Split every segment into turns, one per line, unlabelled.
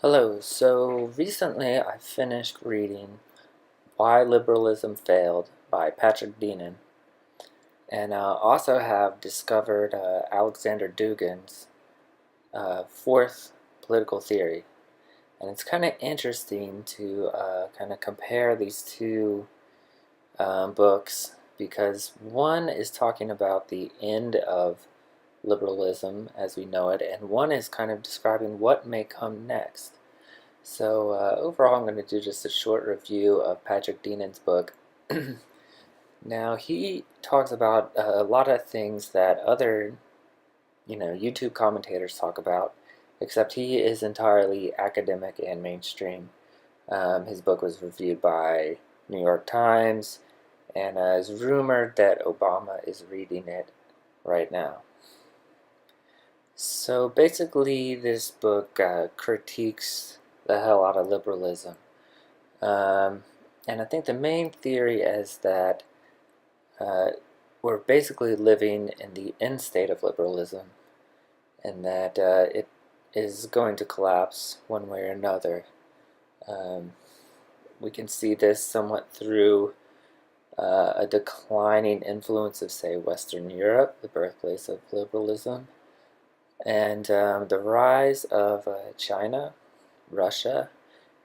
Hello, so recently I finished reading Why Liberalism Failed by Patrick Deneen, and also have discovered Alexander Dugin's fourth political theory. And it's kind of interesting to kind of compare these two books because one is talking about the end of liberalism as we know it, and one is kind of describing what may come next. So overall, I'm going to do just a short review of Patrick Deneen's book. Now, he talks about a lot of things that other, YouTube commentators talk about, except he is entirely academic and mainstream. His book was reviewed by New York Times, and it's rumored that Obama is reading it right now. So basically, this book critiques the hell out of liberalism. And I think the main theory is that we're basically living in the end state of liberalism, and that it is going to collapse one way or another. We can see this somewhat through a declining influence of, say, Western Europe, the birthplace of liberalism, and the rise of China, Russia,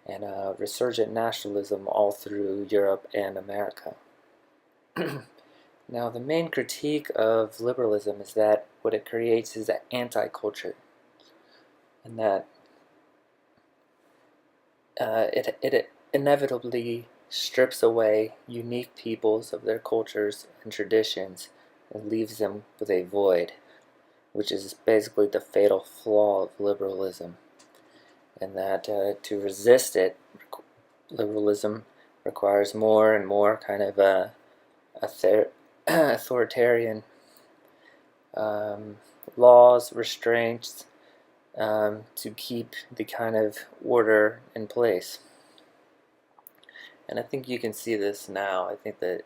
and resurgent nationalism all through Europe and America. Now, the main critique of liberalism is that what it creates is an anti-culture, and that it inevitably strips away unique peoples of their cultures and traditions and leaves them with a void, which is basically the fatal flaw of liberalism. And that to resist it, liberalism requires more and more kind of authoritarian laws, restraints to keep the kind of order in place. And I think you can see this now. I think that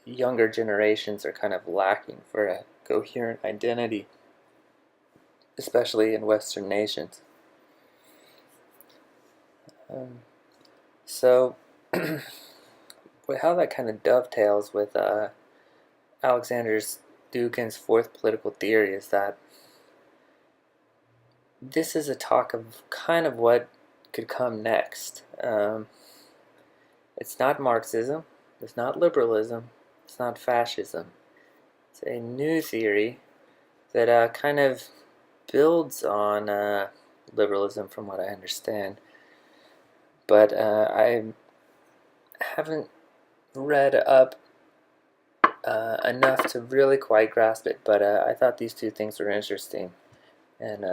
younger generations are kind of lacking for a coherent identity, especially in Western nations. So how that kind of dovetails with Alexander Dugin's fourth political theory is that this is a talk of kind of what could come next. It's not Marxism, it's not liberalism, it's not fascism. It's a new theory that kind of builds on liberalism from what I understand. But I haven't read up enough to really quite grasp it, but I thought these two things were interesting, and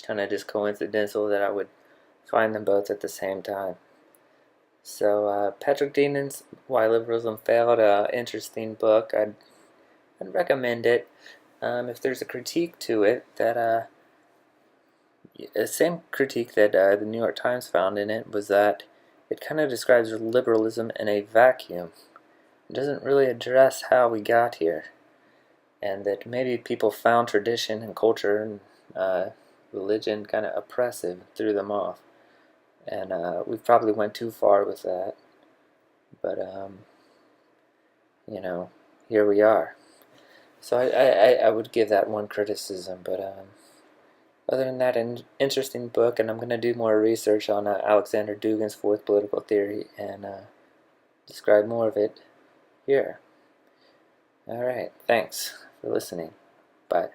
kind of just coincidental that I would find them both at the same time. So Patrick Deneen's Why Liberalism Failed, interesting book. I'd recommend it. If there's a critique to it, that the same critique that the New York Times found in it was that it kind of describes liberalism in a vacuum. It doesn't really address how we got here, and that maybe people found tradition and culture and religion kind of oppressive, threw them off, and we probably went too far with that. But here we are. So I would give that one criticism, but other than that, an interesting book, and I'm going to do more research on Alexander Dugin's fourth political theory and describe more of it here. Alright, thanks for listening. Bye.